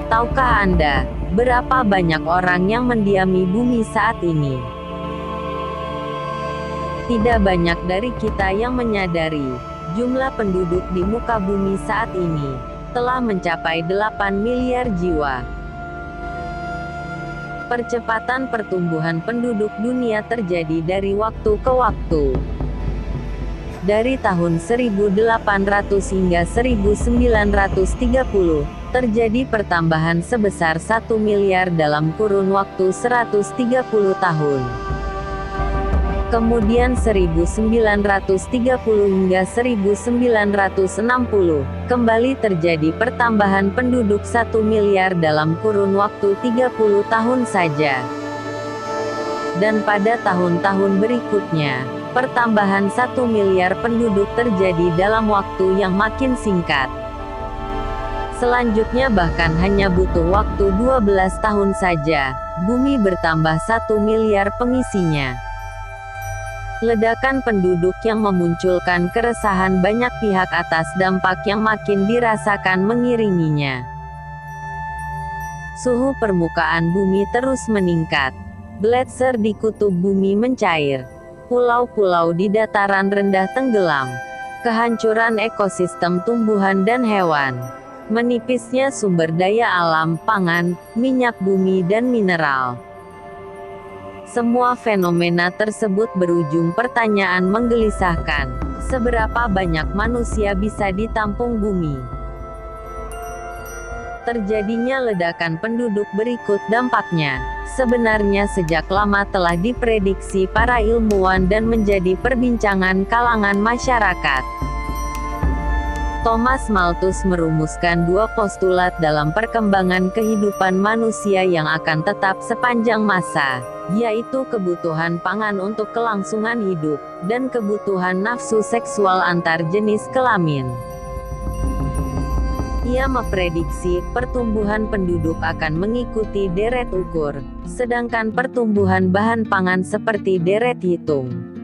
Tahukah Anda, berapa banyak orang yang mendiami bumi saat ini? Tidak banyak dari kita yang menyadari, jumlah penduduk di muka bumi saat ini telah mencapai 8 miliar jiwa. Percepatan pertumbuhan penduduk dunia terjadi dari waktu ke waktu. Dari tahun 1800 hingga 1930, terjadi pertambahan sebesar 1 miliar dalam kurun waktu 130 tahun. Kemudian 1930 hingga 1960, kembali terjadi pertambahan penduduk 1 miliar dalam kurun waktu 30 tahun saja. Dan pada tahun-tahun berikutnya, pertambahan 1 miliar penduduk terjadi dalam waktu yang makin singkat. Selanjutnya bahkan hanya butuh waktu 12 tahun saja, bumi bertambah 1 miliar pengisinya. Ledakan penduduk yang memunculkan keresahan banyak pihak atas dampak yang makin dirasakan mengiringinya. Suhu permukaan bumi terus meningkat. Gletser di kutub bumi mencair. Pulau-pulau di dataran rendah tenggelam. Kehancuran ekosistem tumbuhan dan hewan. Menipisnya sumber daya alam, pangan, minyak bumi dan mineral. Semua fenomena tersebut berujung pertanyaan menggelisahkan, seberapa banyak manusia bisa ditampung bumi? Terjadinya ledakan penduduk berikut dampaknya, sebenarnya sejak lama telah diprediksi para ilmuwan dan menjadi perbincangan kalangan masyarakat. Thomas Malthus merumuskan dua postulat dalam perkembangan kehidupan manusia yang akan tetap sepanjang masa, yaitu kebutuhan pangan untuk kelangsungan hidup, dan kebutuhan nafsu seksual antar jenis kelamin. Ia memprediksi, pertumbuhan penduduk akan mengikuti deret ukur, sedangkan pertumbuhan bahan pangan seperti deret hitung.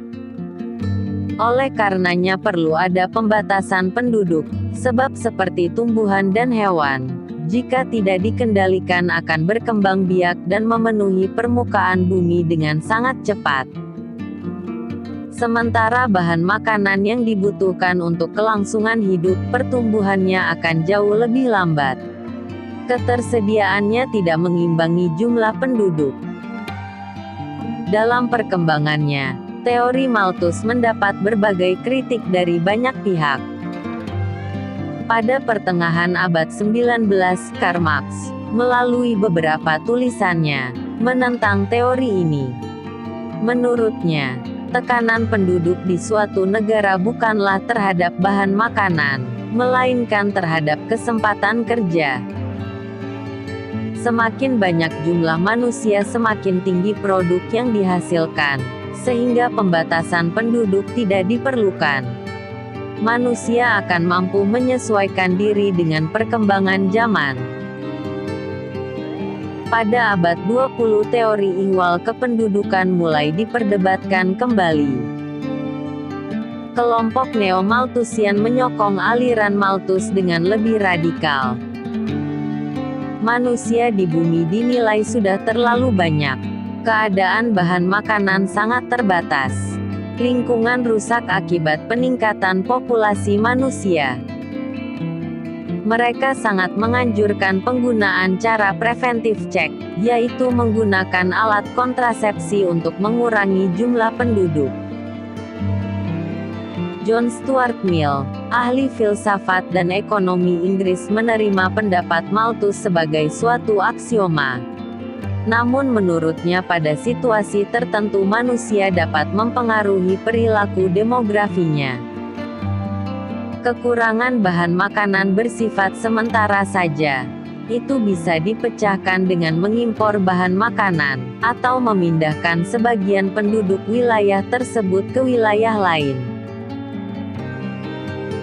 Oleh karenanya perlu ada pembatasan penduduk, sebab seperti tumbuhan dan hewan, jika tidak dikendalikan akan berkembang biak dan memenuhi permukaan bumi dengan sangat cepat. Sementara bahan makanan yang dibutuhkan untuk kelangsungan hidup, pertumbuhannya akan jauh lebih lambat. Ketersediaannya tidak mengimbangi jumlah penduduk. Dalam perkembangannya, teori Malthus mendapat berbagai kritik dari banyak pihak. Pada pertengahan abad 19, Karl Marx, melalui beberapa tulisannya, menentang teori ini. Menurutnya, tekanan penduduk di suatu negara bukanlah terhadap bahan makanan, melainkan terhadap kesempatan kerja. Semakin banyak jumlah manusia semakin tinggi produk yang dihasilkan, sehingga pembatasan penduduk tidak diperlukan. Manusia akan mampu menyesuaikan diri dengan perkembangan zaman. Pada abad 20 teori ihwal kependudukan mulai diperdebatkan kembali. Kelompok neo-Malthusian menyokong aliran Malthus dengan lebih radikal. Manusia di bumi dinilai sudah terlalu banyak. Keadaan bahan makanan sangat terbatas. Lingkungan rusak akibat peningkatan populasi manusia. Mereka sangat menganjurkan penggunaan cara preventif cek, yaitu menggunakan alat kontrasepsi untuk mengurangi jumlah penduduk. John Stuart Mill, ahli filsafat dan ekonomi Inggris, menerima pendapat Malthus sebagai suatu aksioma. Namun menurutnya pada situasi tertentu manusia dapat mempengaruhi perilaku demografinya. Kekurangan bahan makanan bersifat sementara saja. Itu bisa dipecahkan dengan mengimpor bahan makanan, atau memindahkan sebagian penduduk wilayah tersebut ke wilayah lain.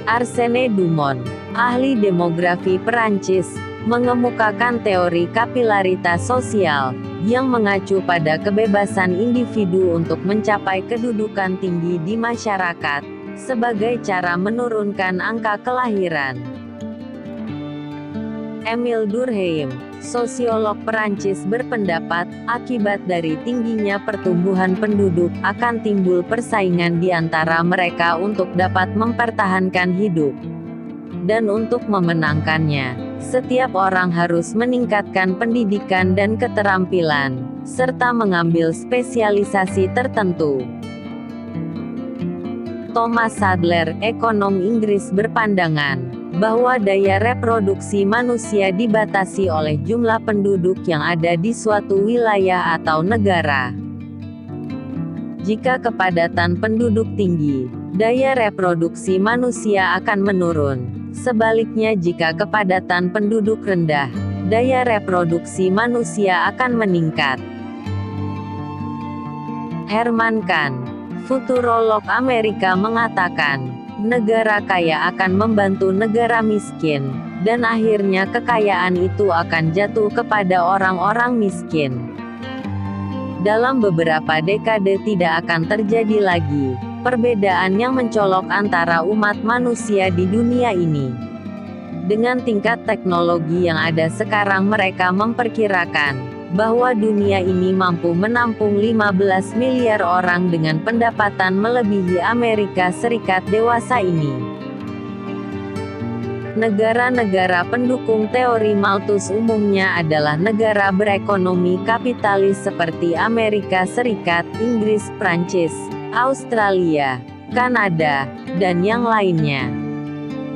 Arsène Dumont, ahli demografi Perancis, mengemukakan teori kapilaritas sosial, yang mengacu pada kebebasan individu untuk mencapai kedudukan tinggi di masyarakat, sebagai cara menurunkan angka kelahiran. Emil Durkheim, Sosiolog Perancis berpendapat, akibat dari tingginya pertumbuhan penduduk, akan timbul persaingan di antara mereka untuk dapat mempertahankan hidup. Dan untuk memenangkannya, setiap orang harus meningkatkan pendidikan dan keterampilan, serta mengambil spesialisasi tertentu. Thomas Sadler, ekonom Inggris berpandangan bahwa daya reproduksi manusia dibatasi oleh jumlah penduduk yang ada di suatu wilayah atau negara. Jika kepadatan penduduk tinggi, daya reproduksi manusia akan menurun. Sebaliknya, jika kepadatan penduduk rendah, daya reproduksi manusia akan meningkat. Herman Kahn, futurolog Amerika, mengatakan, negara kaya akan membantu negara miskin, dan akhirnya kekayaan itu akan jatuh kepada orang-orang miskin. Dalam beberapa dekade tidak akan terjadi lagi perbedaan yang mencolok antara umat manusia di dunia ini. Dengan tingkat teknologi yang ada sekarang, mereka memperkirakan bahwa dunia ini mampu menampung 15 miliar orang dengan pendapatan melebihi Amerika Serikat dewasa ini. Negara-negara pendukung teori Malthus umumnya adalah negara berekonomi kapitalis seperti Amerika Serikat, Inggris, Prancis, Australia, Kanada, dan yang lainnya.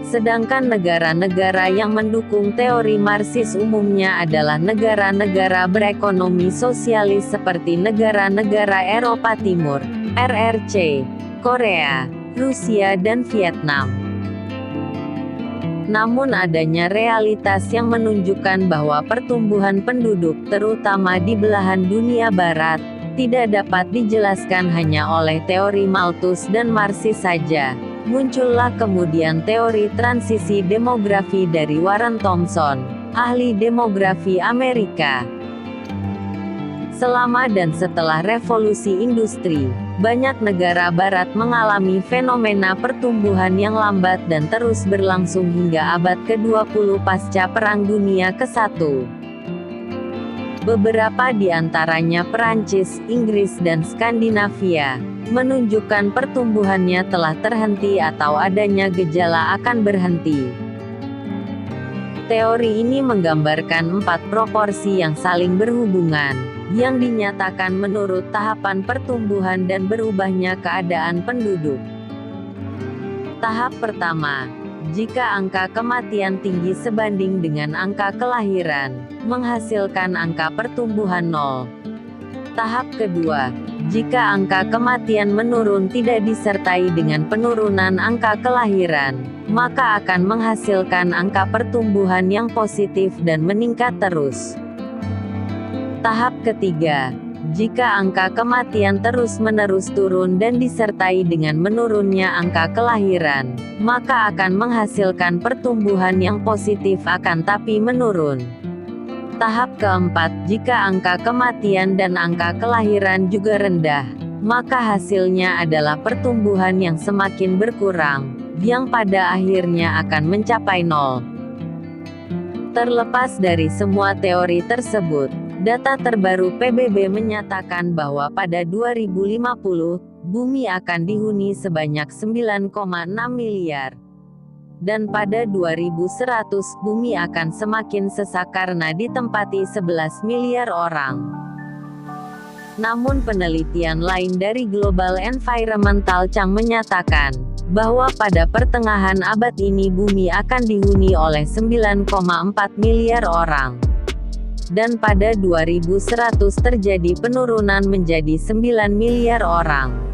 Sedangkan negara-negara yang mendukung teori Marxis umumnya adalah negara-negara berekonomi sosialis seperti negara-negara Eropa Timur, RRC, Korea, Rusia dan Vietnam. Namun adanya realitas yang menunjukkan bahwa pertumbuhan penduduk, terutama di belahan dunia barat, tidak dapat dijelaskan hanya oleh teori Malthus dan Marxis saja. Muncullah kemudian teori transisi demografi dari Warren Thompson, ahli demografi Amerika. Selama dan setelah revolusi industri, banyak negara barat mengalami fenomena pertumbuhan yang lambat dan terus berlangsung hingga abad ke-20 pasca Perang Dunia ke-1. Beberapa di antaranya Perancis, Inggris dan Skandinavia, menunjukkan pertumbuhannya telah terhenti atau adanya gejala akan berhenti. Teori ini menggambarkan 4 proporsi yang saling berhubungan, yang dinyatakan menurut tahapan pertumbuhan dan berubahnya keadaan penduduk. Tahap pertama, jika angka kematian tinggi sebanding dengan angka kelahiran, menghasilkan angka pertumbuhan 0. Tahap kedua, jika angka kematian menurun tidak disertai dengan penurunan angka kelahiran, maka akan menghasilkan angka pertumbuhan yang positif dan meningkat terus. Tahap ketiga, jika angka kematian terus-menerus turun dan disertai dengan menurunnya angka kelahiran, maka akan menghasilkan pertumbuhan yang positif akan tapi menurun. Tahap keempat, jika angka kematian dan angka kelahiran juga rendah, maka hasilnya adalah pertumbuhan yang semakin berkurang, yang pada akhirnya akan mencapai 0. Terlepas dari semua teori tersebut, data terbaru PBB menyatakan bahwa pada 2050, bumi akan dihuni sebanyak 9,6 miliar. Dan pada 2100 bumi akan semakin sesak karena ditempati 11 miliar orang. Namun penelitian lain dari Global Environmental Change menyatakan bahwa pada pertengahan abad ini bumi akan dihuni oleh 9,4 miliar orang. Dan pada 2100 terjadi penurunan menjadi 9 miliar orang.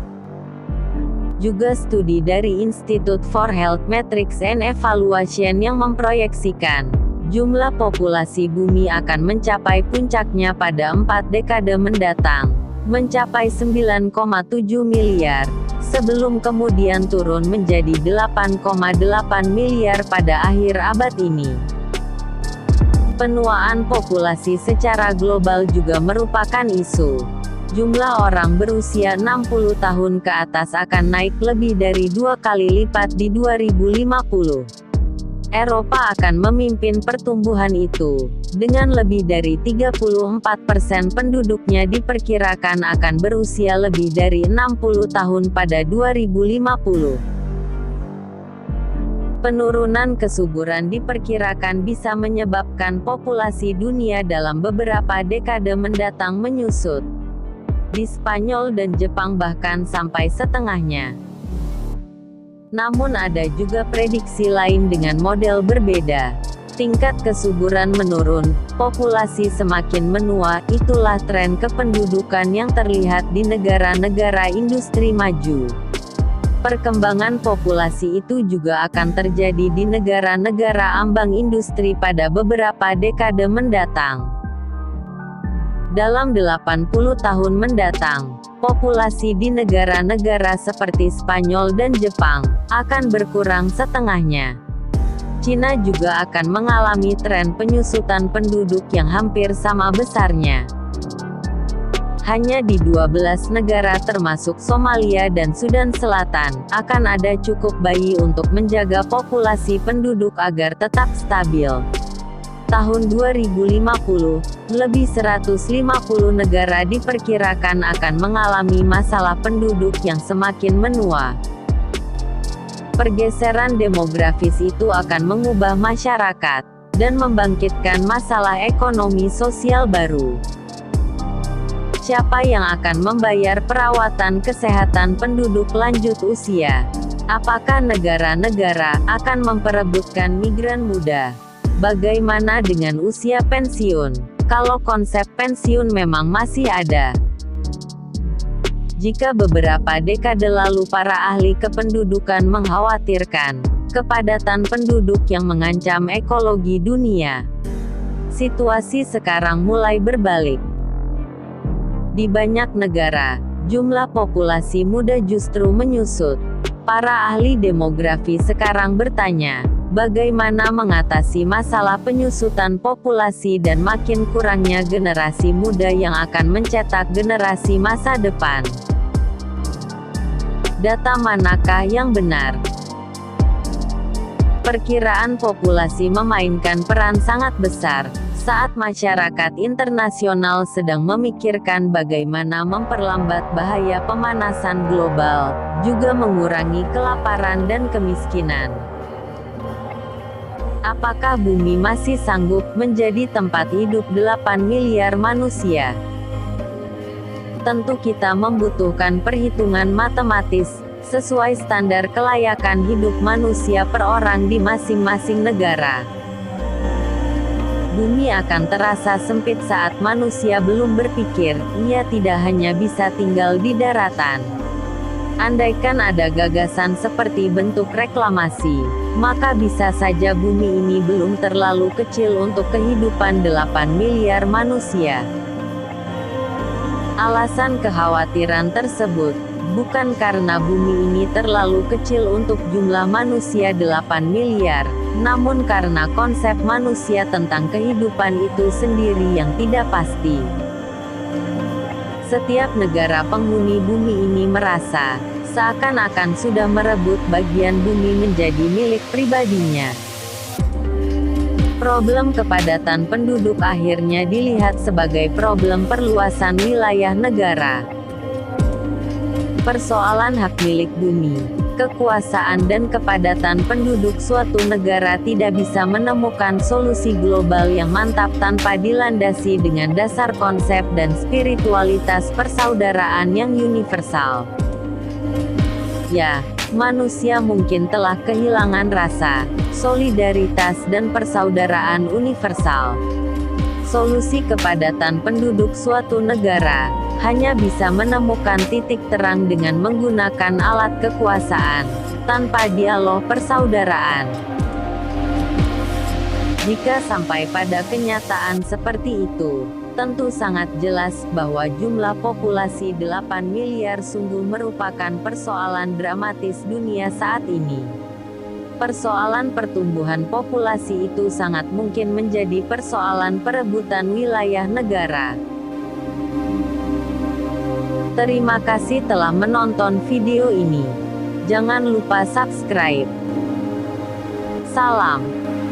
Juga studi dari Institute for Health Metrics and Evaluation yang memproyeksikan jumlah populasi bumi akan mencapai puncaknya pada 4 dekade mendatang, mencapai 9,7 miliar, sebelum kemudian turun menjadi 8,8 miliar pada akhir abad ini. Penuaan populasi secara global juga merupakan isu. Jumlah orang berusia 60 tahun ke atas akan naik lebih dari 2 kali lipat di 2050. Eropa akan memimpin pertumbuhan itu. Dengan lebih dari 34% penduduknya diperkirakan akan berusia lebih dari 60 tahun pada 2050. Penurunan kesuburan diperkirakan bisa menyebabkan populasi dunia dalam beberapa dekade mendatang menyusut. Di Spanyol dan Jepang bahkan sampai setengahnya. Namun ada juga prediksi lain dengan model berbeda. Tingkat kesuburan menurun, populasi semakin menua, itulah tren kependudukan yang terlihat di negara-negara industri maju. Perkembangan populasi itu juga akan terjadi di negara-negara ambang industri pada beberapa dekade mendatang. Dalam 80 tahun mendatang, populasi di negara-negara seperti Spanyol dan Jepang akan berkurang setengahnya. Cina juga akan mengalami tren penyusutan penduduk yang hampir sama besarnya. Hanya di 12 negara termasuk Somalia dan Sudan Selatan, akan ada cukup bayi untuk menjaga populasi penduduk agar tetap stabil. Tahun 2050, lebih 150 negara diperkirakan akan mengalami masalah penduduk yang semakin menua. Pergeseran demografis itu akan mengubah masyarakat, dan membangkitkan masalah ekonomi sosial baru. Siapa yang akan membayar perawatan kesehatan penduduk lanjut usia? Apakah negara-negara akan memperebutkan migran muda? Bagaimana dengan usia pensiun? Kalau konsep pensiun memang masih ada. Jika beberapa dekade lalu para ahli kependudukan mengkhawatirkan kepadatan penduduk yang mengancam ekologi dunia, situasi sekarang mulai berbalik. Di banyak negara, jumlah populasi muda justru menyusut. Para ahli demografi sekarang bertanya, bagaimana mengatasi masalah penyusutan populasi dan makin kurangnya generasi muda yang akan mencetak generasi masa depan? Data manakah yang benar? Perkiraan populasi memainkan peran sangat besar saat masyarakat internasional sedang memikirkan bagaimana memperlambat bahaya pemanasan global, juga mengurangi kelaparan dan kemiskinan. Apakah bumi masih sanggup menjadi tempat hidup 8 miliar manusia? Tentu kita membutuhkan perhitungan matematis, sesuai standar kelayakan hidup manusia per orang di masing-masing negara. Bumi akan terasa sempit saat manusia belum berpikir, ia tidak hanya bisa tinggal di daratan. Andaikan ada gagasan seperti bentuk reklamasi, maka bisa saja bumi ini belum terlalu kecil untuk kehidupan 8 miliar manusia. Alasan kekhawatiran tersebut, bukan karena bumi ini terlalu kecil untuk jumlah manusia 8 miliar, namun karena konsep manusia tentang kehidupan itu sendiri yang tidak pasti. Setiap negara penghuni bumi ini merasa, seakan-akan sudah merebut bagian bumi menjadi milik pribadinya. Problem kepadatan penduduk akhirnya dilihat sebagai problem perluasan wilayah negara. Persoalan hak milik bumi, kekuasaan dan kepadatan penduduk suatu negara tidak bisa menemukan solusi global yang mantap tanpa dilandasi dengan dasar konsep dan spiritualitas persaudaraan yang universal. Ya, manusia mungkin telah kehilangan rasa solidaritas dan persaudaraan universal. Solusi kepadatan penduduk suatu negara hanya bisa menemukan titik terang dengan menggunakan alat kekuasaan, tanpa dialog persaudaraan. Jika sampai pada kenyataan seperti itu, tentu sangat jelas bahwa jumlah populasi 8 miliar sungguh merupakan persoalan dramatis dunia saat ini. Persoalan pertumbuhan populasi itu sangat mungkin menjadi persoalan perebutan wilayah negara. Terima kasih telah menonton video ini. Jangan lupa subscribe. Salam.